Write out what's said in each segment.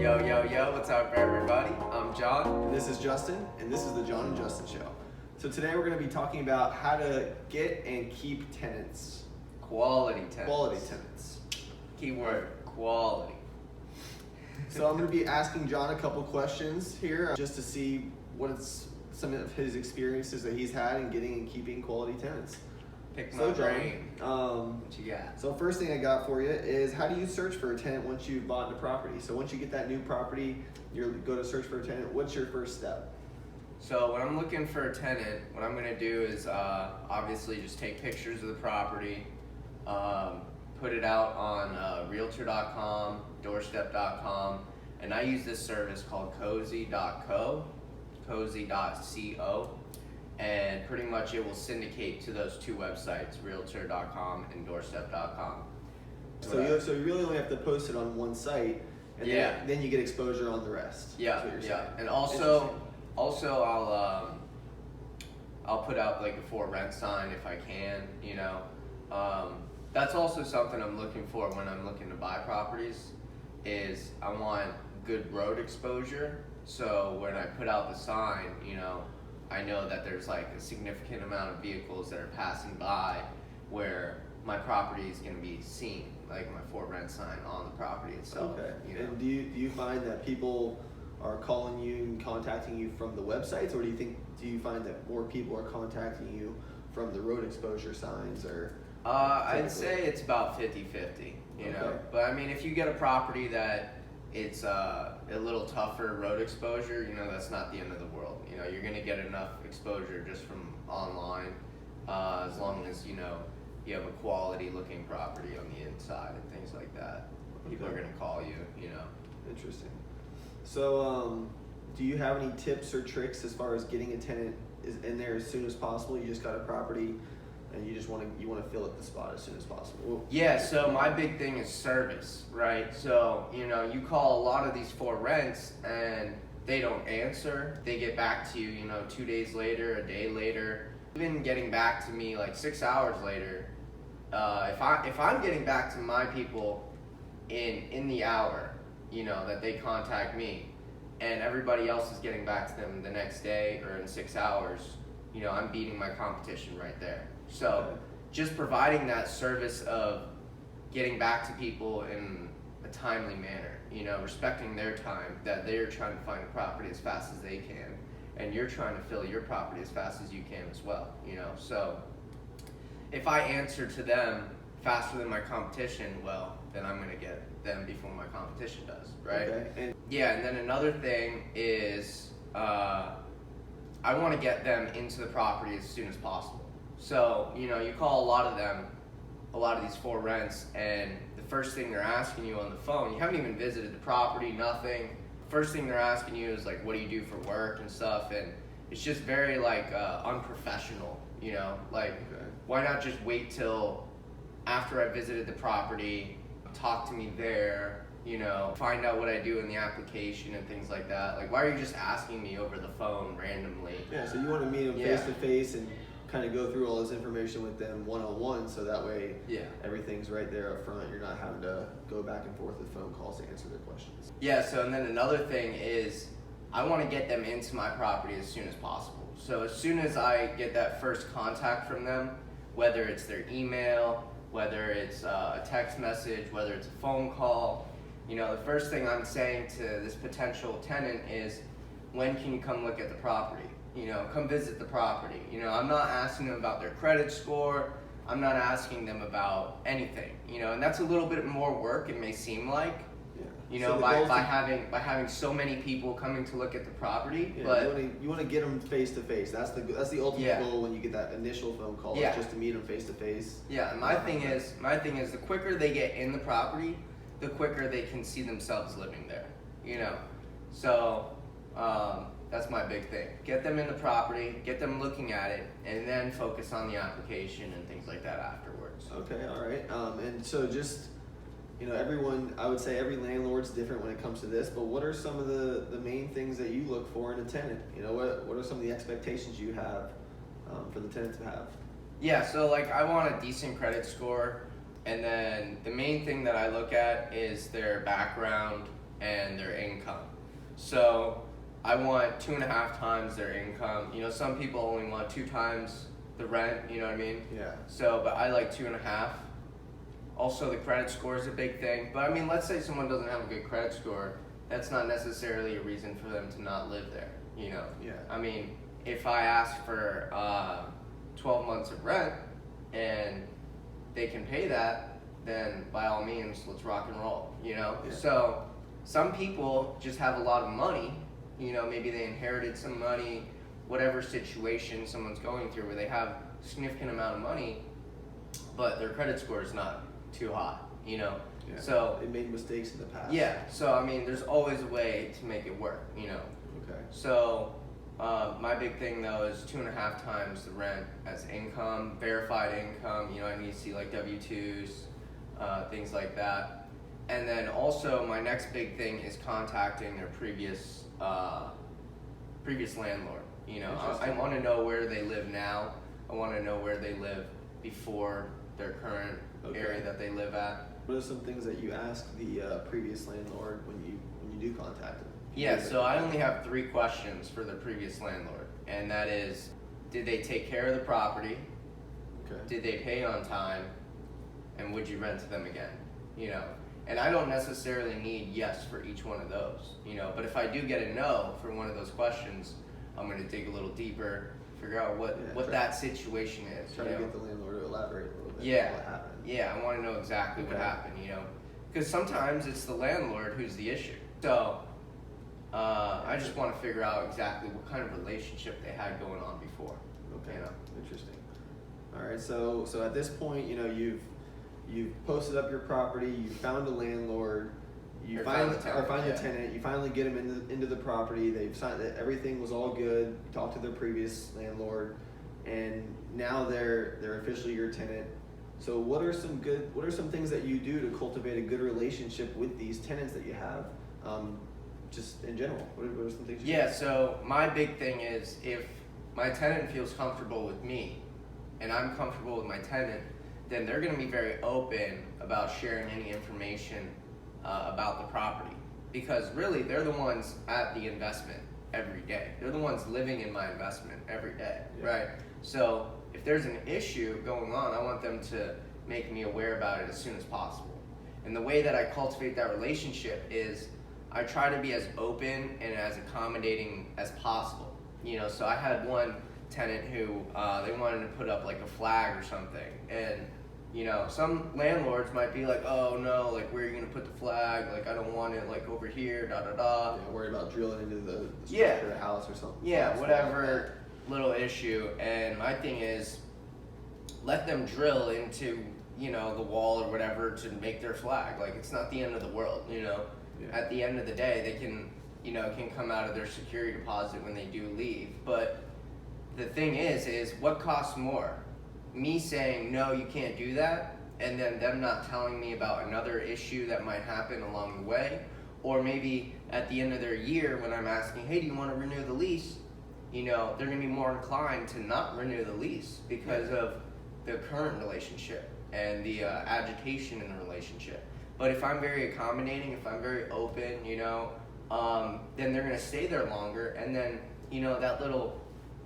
Yo, what's up, everybody? I'm John. And this is Justin, and this is the Jon and Justin Show. So today we're going to be talking about how to get and keep tenants. Quality tenants. Quality tenants. Keyword, quality. So I'm going to be asking John a couple questions here just to see what's some of his experiences that he's had in getting and keeping quality tenants. Pick my So brain. John, What you got? so first thing I got for you is how do you search for a tenant once you've bought the property? So once you get that new property, you go to search for a tenant. What's your first step? So when I'm looking for a tenant, what I'm gonna do is obviously just take pictures of the property, put it out on Realtor.com, Doorstep.com, and I use this service called Cozy.co, Cozy.co, and pretty much it will syndicate to those two websites, Realtor.com and Doorstep.com. So you really only have to post it on one site, and then you get exposure on the rest. Yeah, That's what you're saying. And also I'll put out like a for rent sign if I can, you know. That's also something I'm looking for when I'm looking to buy properties, is I want good road exposure. So when I put out the sign, you know, I know that there's like a significant amount of vehicles that are passing by where my property is going to be seen, like my for rent sign on the property itself. Okay. You know? And do you find that people are calling you and contacting you from the websites, or do you find that more people are contacting you from the road exposure signs, or? I'd say it's about 50-50, you know. Okay. But I mean, if you get a property that it's a little tougher road exposure, you know, that's not the end of the world. You know, you're gonna get enough exposure just from online, as long as, you know, you have a quality looking property on the inside and things like that. People are gonna call you, you know. Interesting. So, do you have any tips or tricks as far as getting a tenant in there as soon as possible? You just got a property, and you just want to fill up the spot as soon as possible. Yeah, so my big thing is service, right? So, you know, you call a lot of these for rents and they don't answer. They get back to you, you know, 2 days later, a day later, even getting back to me like 6 hours later. If I'm getting back to my people in the hour, you know, that they contact me, and everybody else is getting back to them the next day or in 6 hours, you know, I'm beating my competition right there. So just providing that service of getting back to people in a timely manner, you know, respecting their time, that they're trying to find a property as fast as they can, and you're trying to fill your property as fast as you can as well, you know. So if I answer to them faster than my competition, well, then I'm gonna get them before my competition does, right? Okay. And then another thing is I want to get them into the property as soon as possible. So, you know, you call a lot of these for rents, and the first thing they're asking you on the phone, you haven't even visited the property, nothing. First thing they're asking you is like, what do you do for work and stuff, and it's just very like unprofessional, you know. Like, why not just wait till after I visited the property, talk to me there, you know, find out what I do in the application and things like that. Like, why are you just asking me over the phone randomly? Yeah, so you want to meet them face to face and kind of go through all this information with them one-on-one, so that way everything's right there up front. You're not having to go back and forth with phone calls to answer their questions. Yeah, so and then another thing is I want to get them into my property as soon as possible. So as soon as I get that first contact from them, whether it's their email, whether it's a text message, whether it's a phone call, you know, the first thing I'm saying to this potential tenant is, when can you come look at the property? You know, come visit the property. You know, I'm not asking them about their credit score. I'm not asking them about anything, you know, and that's a little bit more work, it may seem like, you know, so by having so many people coming to look at the property. Yeah, but you want to get them face to face. That's the ultimate goal when you get that initial phone call. Is just to meet them face to face. Yeah, and my thing is the quicker they get in the property, the quicker they can see themselves living there, you know. So that's my big thing. Get them in the property, get them looking at it, and then focus on the application and things like that afterwards. Okay, all right. And so just, you know, I would say every landlord's different when it comes to this, but what are some of the main things that you look for in a tenant? You know, what are some of the expectations you have for the tenant to have? Yeah, so like I want a decent credit score, and then the main thing that I look at is their background and their income. income. So I want 2.5 times their income. You know, some people only want 2 times the rent, you know what I mean? Yeah. So, but I like 2.5. Also, the credit score is a big thing. But I mean, let's say someone doesn't have a good credit score. That's not necessarily a reason for them to not live there, you know? Yeah. I mean, if I ask for 12 months of rent and they can pay that, then by all means, let's rock and roll, you know? Yeah. So some people just have a lot of money, you know, maybe they inherited some money, whatever situation someone's going through where they have a significant amount of money, but their credit score is not too high, you know? Yeah. So they made mistakes in the past. yeah, so I mean, there's always a way to make it work, you know? Okay. So my big thing though is 2.5 times the rent as income, verified income. You know, I need to see like W-2s, things like that. And then also my next big thing is contacting their previous landlord. You know, I want to know where they live now. I want to know where they live before their current area that they live at. What are some things that you ask the previous landlord when you do contact them? Yeah, so I only have 3 questions for the previous landlord, and that is, did they take care of the property? Okay. Did they pay on time? And would you rent to them again? You know, and I don't necessarily need yes for each one of those, you know, but if I do get a no for one of those questions, I'm going to dig a little deeper, figure out what that situation is. Try to get the landlord to elaborate a little bit. Yeah. What happened. Yeah, I want to know exactly what happened, you know, because sometimes it's the landlord who's the issue. So I just want to figure out exactly what kind of relationship they had going on before. Okay. You know? Interesting. All right. So at this point, you know, you've posted up your property. You found a landlord. You find a tenant. You finally get them into the property. They've signed that everything was all good. You talked to their previous landlord, and now they're officially your tenant. So what are some things that you do to cultivate a good relationship with these tenants that you have? Just in general, what are some things you do? So my big thing is if my tenant feels comfortable with me and I'm comfortable with my tenant, then they're going to be very open about sharing any information about the property, because really they're the ones at the investment every day. They're the ones living in my investment every day, right? So if there's an issue going on, I want them to make me aware about it as soon as possible. And the way that I cultivate that relationship is I try to be as open and as accommodating as possible. You know, so I had one tenant who they wanted to put up like a flag or something, and you know, some landlords might be like, oh no, like where are you gonna put the flag? Like I don't want it like over here, da da da. Yeah, worried about drilling into the structure of the house or something. Yeah, whatever little issue. And my thing is, let them drill into, you know, the wall or whatever to make their flag. Like it's not the end of the world, you know. Yeah. At the end of the day, they can, you know, can come out of their security deposit when they do leave. But the thing is what costs more? Me saying, no, you can't do that, and then them not telling me about another issue that might happen along the way, or maybe at the end of their year when I'm asking, hey, do you want to renew the lease? You know, they're going to be more inclined to not renew the lease because of the current relationship and the agitation in the relationship. But if I'm very accommodating, if I'm very open, you know, then they're going to stay there longer, and then, you know, that little,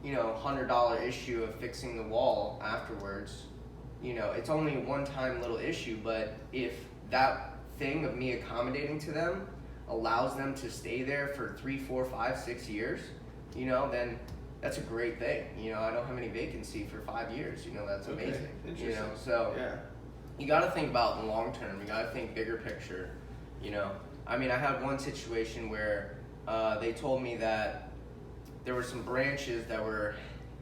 you know, $100 issue of fixing the wall afterwards, you know, it's only a one-time little issue, but if that thing of me accommodating to them allows them to stay there for 3, 4, 5, 6 years, you know, then that's a great thing. You know, I don't have any vacancy for 5 years, you know, that's amazing. You know, so you got to think about the long term. You got to think bigger picture, you know. I mean, I had one situation where they told me that there were some branches that were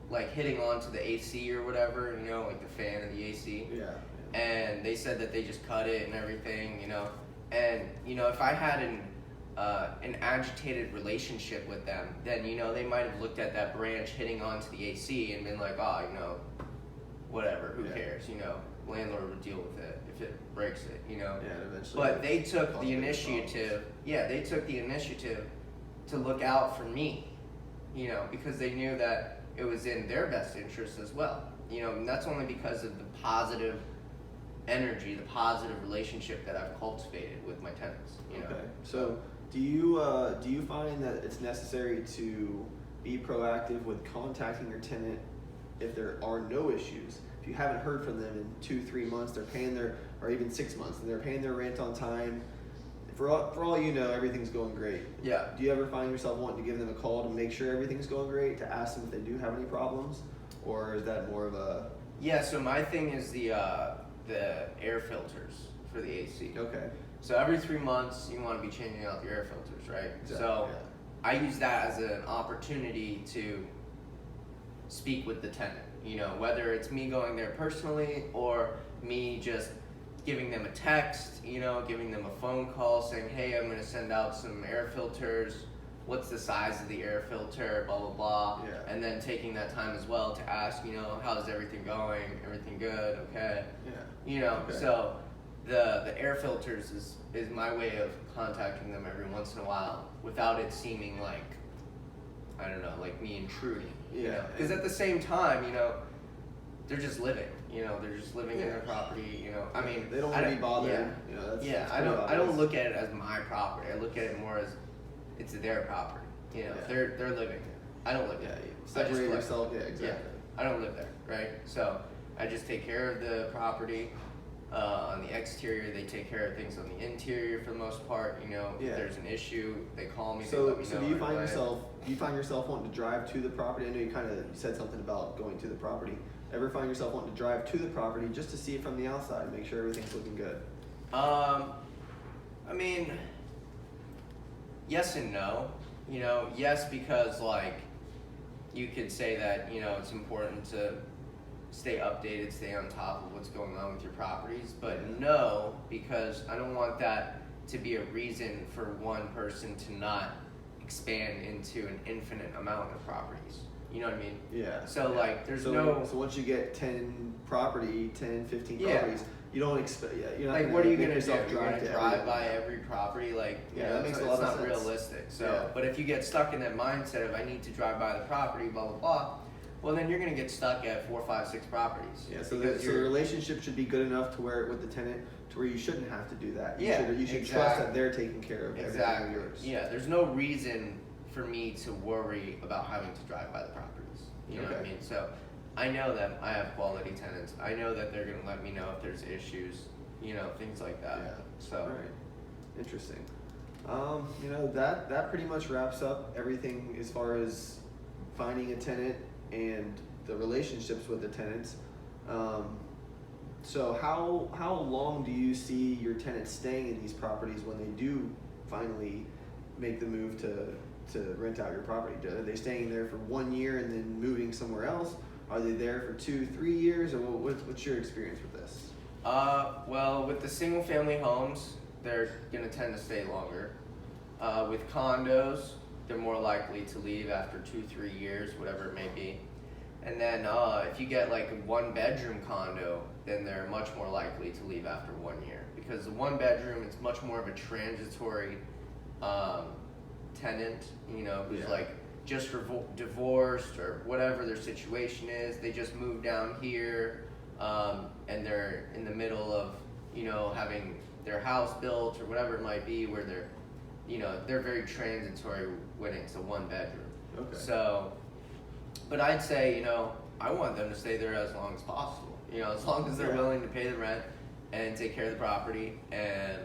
like hitting onto the AC or whatever, you know, like the fan of the AC. Yeah. And they said that they just cut it and everything, you know. And, you know, if I had an agitated relationship with them, then, you know, they might have looked at that branch hitting onto the AC and been like, oh, you know, whatever, who cares, you know, landlord would deal with it if it breaks it, you know. Yeah, eventually. But they took the initiative, they took the initiative to look out for me, you know, because they knew that it was in their best interest as well, you know, and that's only because of the positive energy, the positive relationship that I've cultivated with my tenants, you know. Okay, so Do you find that it's necessary to be proactive with contacting your tenant if there are no issues? If you haven't heard from them in 2-3 months, they're paying or even 6 months, and they're paying their rent on time. For all you know, everything's going great. Yeah. Do you ever find yourself wanting to give them a call to make sure everything's going great, to ask them if they do have any problems, or is that more of a? Yeah. So my thing is the air filters for the AC. Okay. So every 3 months you want to be changing out the air filters, right? Exactly, So yeah. I use that as an opportunity to speak with the tenant. You know, whether it's me going there personally or me just giving them a text, you know, giving them a phone call saying, hey, I'm going to send out some air filters. What's the size of the air filter, blah, blah, blah. Yeah. And then taking that time as well to ask, you know, how's everything going? Everything good? Okay. Yeah. You know, Okay. so the air filters is my way of contacting them every once in a while without it seeming like, I don't know, like me intruding. Yeah. Because at the same time, you know, they're just living. You know, they're just living in Yeah. their property. You know, I mean, They don't want to be bothered. Yeah, You know, that's, yeah. that's I pretty don't obvious. look at it as my property. I look at it more as it's their property. You know, Yeah. they're living there. I don't live Yeah, there. you I just separate live. yourself. Yeah, exactly. Yeah, I don't live there, right? So I just take care of the property. On the exterior, they take care of things on the interior for the most part. You know, Yeah. if there's an issue, they call me. They So, let me so know do you right find away. yourself wanting to drive to the property? I know you said something about going to the property. Ever find yourself wanting to drive to the property just to see it from the outside, make sure everything's looking good? I mean, yes and no. You know, yes, because like you could say that, you know, it's important to stay updated, stay on top of what's going on with your properties, but no, because I don't want that to be a reason for one person to not expand into an infinite amount of properties. You know what I mean? Yeah. So yeah. like there's so, no So once you get 10, 15 Yeah. properties, you don't expect. Yeah, you're not like gonna what are you make gonna do? yourself You're gonna to drive every by one. every property, like you Yeah, know, that makes it's a lot not of sense. realistic. So, Yeah. but if you get stuck in that mindset of I need to drive by the property, blah blah blah, well then you're gonna get stuck at 4, 5, 6 properties. Yeah, so because the relationship should be good enough to where with the tenant to where you shouldn't have to do that. You should trust that they're taking care of everything of yours. Yeah, there's no reason for me to worry about having to drive by the properties. You know what I Okay. mean? So I know that I have quality tenants. I know that they're gonna let me know if there's issues, you know, things like that. Yeah. So All right. Interesting. You know, that pretty much wraps up everything as far as finding a tenant and the relationships with the tenants. So how long do you see your tenants staying in these properties when they do finally make the move to rent out your property? Are they staying there for 1 year and then moving somewhere else? Are they there for 2, 3 years, or what's your experience with this? Well, with the single family homes, they're gonna tend to stay longer. With condos, they're more likely to leave after 2, 3 years, whatever it may be. And then if you get like a 1-bedroom condo, then they're much more likely to leave after 1 year, because the 1-bedroom, it's much more of a transitory tenant, you know, who's Yeah. like just divorced or whatever their situation is. They just moved down here, and they're in the middle of, you know, having their house built or whatever it might be, where they're, you know, they're very transitory when it's a 1-bedroom. Okay. So, but I'd say, you know, I want them to stay there as long as possible. You know, as long as they're Yeah. willing to pay the rent and take care of the property and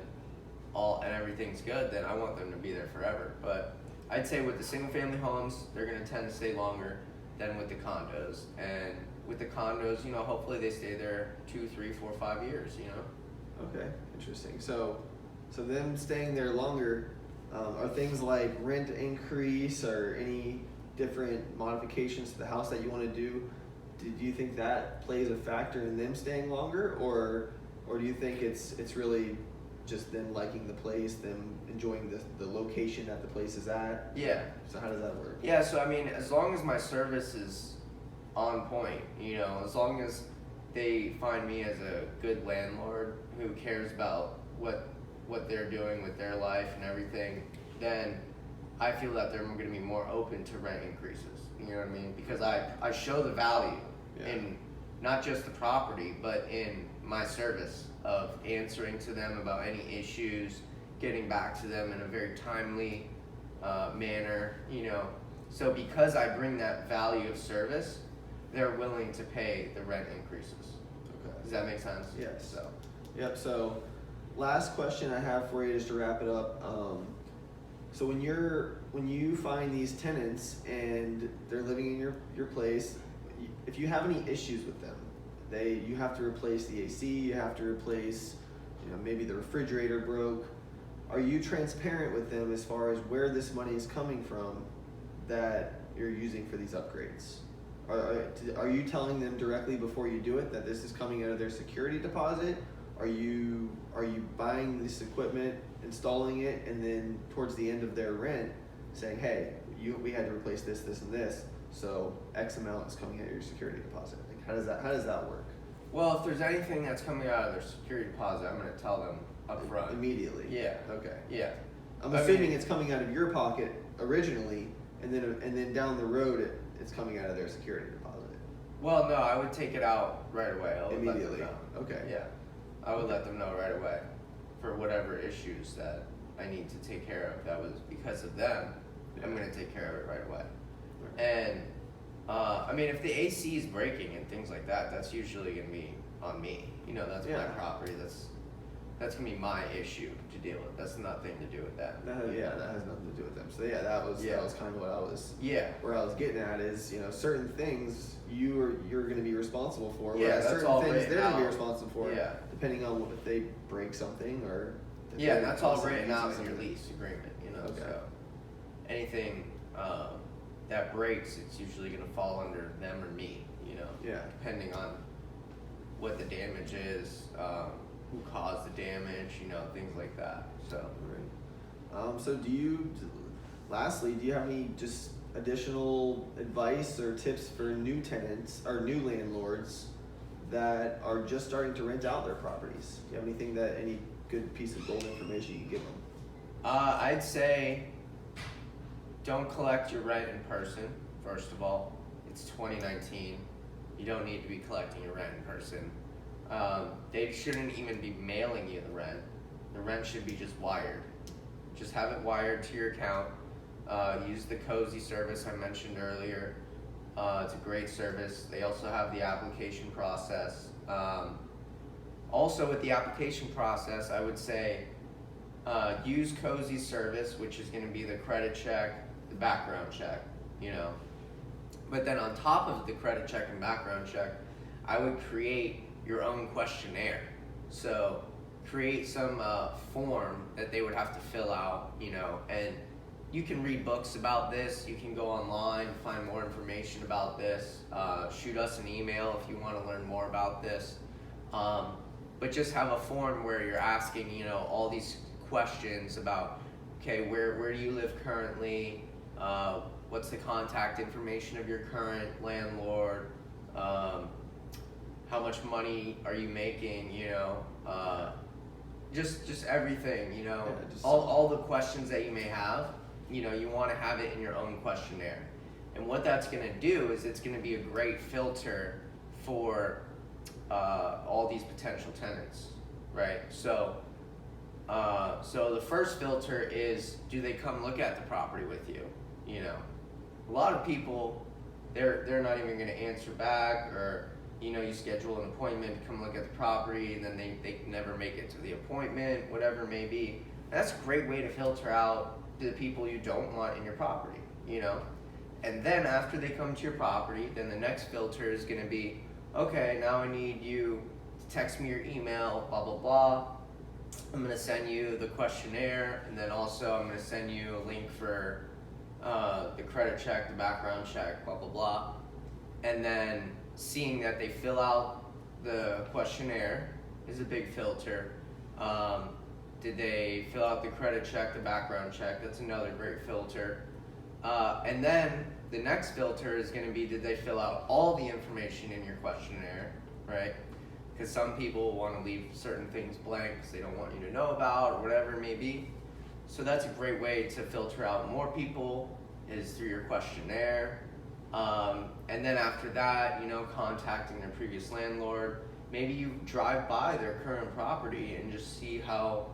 everything's good, then I want them to be there forever. But I'd say with the single family homes, they're gonna tend to stay longer than with the condos. And with the condos, you know, hopefully they stay there 2, 3, 4, 5 years, you know? Okay, interesting. So them staying there longer, are things like rent increase or any different modifications to the house that you want to do? Do you think that plays a factor in them staying longer, or do you think it's really just them liking the place, them enjoying the location that the place is at? Yeah. So how does that work? Yeah, so I mean, as long as my service is on point, you know, as long as they find me as a good landlord who cares about what they're doing with their life and everything, then I feel that they're going to be more open to rent increases. You know what I mean? Because I show the value in not just the property, but in my service of answering to them about any issues, getting back to them in a very timely manner, So because I bring that value of service, they're willing to pay the rent increases. Okay. Does that make sense? Yes. So. Yep. So, last question I have for you is to wrap it up. So when you find these tenants and they're living in your place, if you have any issues with them, you have to replace the AC, you have to replace, maybe the refrigerator broke. Are you transparent with them as far as where this money is coming from that you're using for these upgrades? Are you telling them directly before you do it that this is coming out of their security deposit? Are you buying this equipment, installing it, and then towards the end of their rent saying, hey, we had to replace this, this, and this, so X amount is coming out of your security deposit? Like, how does that work? Well, if there's anything that's coming out of their security deposit, I'm going to tell them up front. Immediately? Yeah. Okay. Yeah. I'm assuming it's coming out of your pocket originally, and then down the road it's coming out of their security deposit. Well, no, I would take it out right away. I would Immediately. Let them know. Okay. Yeah. I would let them know right away for whatever issues that I need to take care of. That was because of them. Yeah. I'm going to take care of it right away. And if the AC is breaking and things like that, that's usually going to be on me. That's my property. That's going to be my issue to deal with. That's nothing to do with them. That has nothing to do with them. So that was kind of what I was. Yeah. Where I was getting at is, certain things you're going to be responsible for. Yeah, whereas that's certain all things written they're going to be out. responsible for. Yeah. Depending on if they break something or. Yeah, and that's all written out in your lease agreement. Okay. So anything that breaks, it's usually going to fall under them or me. Yeah. Depending on what the damage is, who caused the damage, things like that. So. Right. So lastly, do you have any just additional advice or tips for new tenants or new landlords that are just starting to rent out their properties? Do you have any good piece of gold information you can give them? I'd say don't collect your rent in person, first of all. It's 2019. You don't need to be collecting your rent in person. They shouldn't even be mailing you the rent. The rent should be just wired. Just have it wired to your account. Use the Cozy service I mentioned earlier. It's a great service. They also have the application process. Also with the application process, I would say use Cozy's service, which is going to be the credit check, the background check, But then on top of the credit check and background check, I would create your own questionnaire. So create some form that they would have to fill out, and you can read books about this. You can go online, find more information about this. Shoot us an email if you want to learn more about this. But just have a form where you're asking, all these questions about, okay, where do you live currently? What's the contact information of your current landlord? How much money are you making? Just everything. All the questions that you may have. You want to have it in your own questionnaire. And what that's going to do is it's going to be a great filter for all these potential tenants, right? So the first filter is, do they come look at the property with you? A lot of people, they're not even going to answer back, or you schedule an appointment to come look at the property, and then they never make it to the appointment, whatever it may be. That's a great way to filter out the people you don't want in your property, And then after they come to your property, then the next filter is going to be, okay, now I need you to text me your email, blah, blah, blah. I'm going to send you the questionnaire, and then also I'm going to send you a link for the credit check, the background check, blah, blah, blah. And then seeing that they fill out the questionnaire is a big filter. Did they fill out the credit check, the background check? That's another great filter. And then the next filter is going to be, did they fill out all the information in your questionnaire, right? Because some people want to leave certain things blank because they don't want you to know about, or whatever it may be. So that's a great way to filter out more people, is through your questionnaire. And then after that, contacting their previous landlord. Maybe you drive by their current property and just see how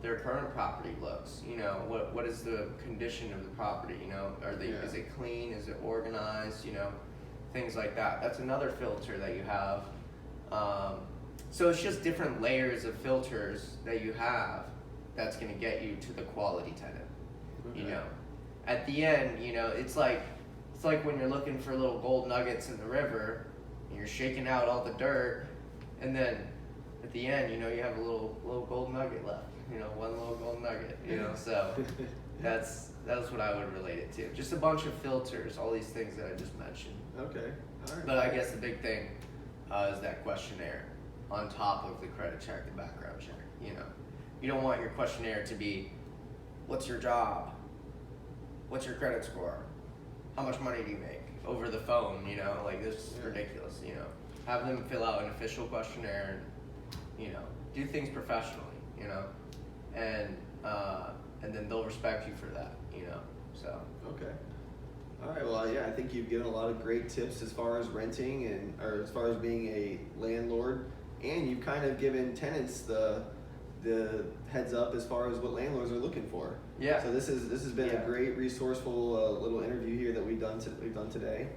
their current property looks. You know, what is the condition of the property? You know, is it clean? Is it organized? You know, things like that. That's another filter that you have. So it's just different layers of filters that you have that's going to get you to the quality tenant. Okay. You know, at the end, you know, it's like when you're looking for little gold nuggets in the river, and you're shaking out all the dirt, and then at the end, you know, you have a little gold nugget left. You know, one little gold nugget. You know, so that's what I would relate it to. Just a bunch of filters, all these things that I just mentioned. Okay. All right. But I guess the big thing is that questionnaire on top of the credit check, the background check. You know, you don't want your questionnaire to be, what's your job? What's your credit score? How much money do you make? Over the phone, you know, like this is ridiculous, you know. Have them fill out an official questionnaire and, you know, do things professionally, you know, and then they'll respect you for that, you know, so. Okay. All right. Well, yeah, I think you've given a lot of great tips as far as renting or as far as being a landlord, and you've kind of given tenants the heads up as far as what landlords are looking for. Yeah. So this has been a great resourceful little interview here that we've done today,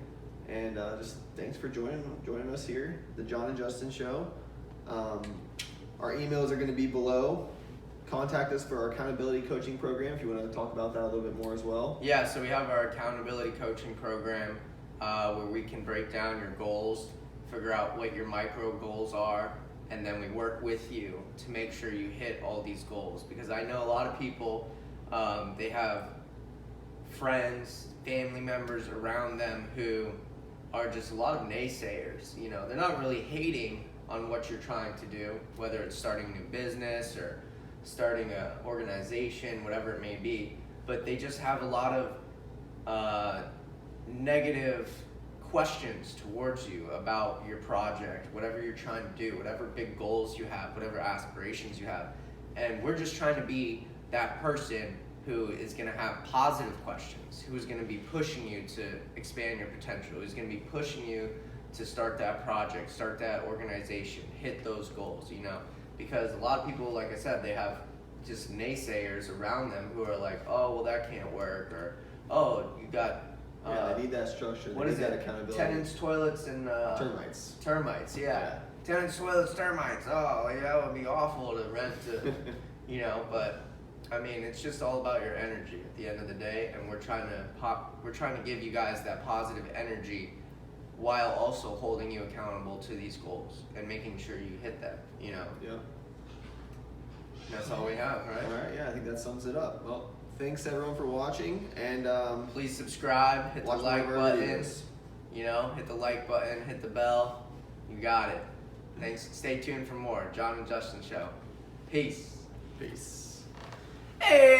and just thanks for joining us here, the Jon and Justin Show. Our emails are going to be below. Contact us for our accountability coaching program if you want to talk about that a little bit more as well. Yeah, so we have our accountability coaching program where we can break down your goals, figure out what your micro goals are, and then we work with you to make sure you hit all these goals. Because I know a lot of people, they have friends, family members around them who are just a lot of naysayers. You know, they're not really hating on what you're trying to do, whether it's starting a new business or starting an organization, whatever it may be, but they just have a lot of negative questions towards you about your project, whatever you're trying to do, whatever big goals you have, whatever aspirations you have. And we're just trying to be that person who is going to have positive questions, who's going to be pushing you to expand your potential, who's going to be pushing you to start that project, start that organization, hit those goals, you know. Because a lot of people, like I said, they have just naysayers around them who are like, oh, well, that can't work, or, oh, you got... they need that structure. What is that it? Accountability. Tenants, toilets, and... termites. Termites, yeah. Tenants, toilets, termites. Oh, yeah, that would be awful to rent to, you know, but... I mean, it's just all about your energy at the end of the day, and we're trying to give you guys that positive energy while also holding you accountable to these goals and making sure you hit them, you know. Yeah. That's all we have, right? All right, yeah, I think that sums it up. Well, thanks everyone for watching, and please subscribe, hit the watch like more of our button, videos. you know, hit the like button, hit the bell, you got it. Thanks, stay tuned for more, Jon and Justin Show. Peace. Peace. Hey!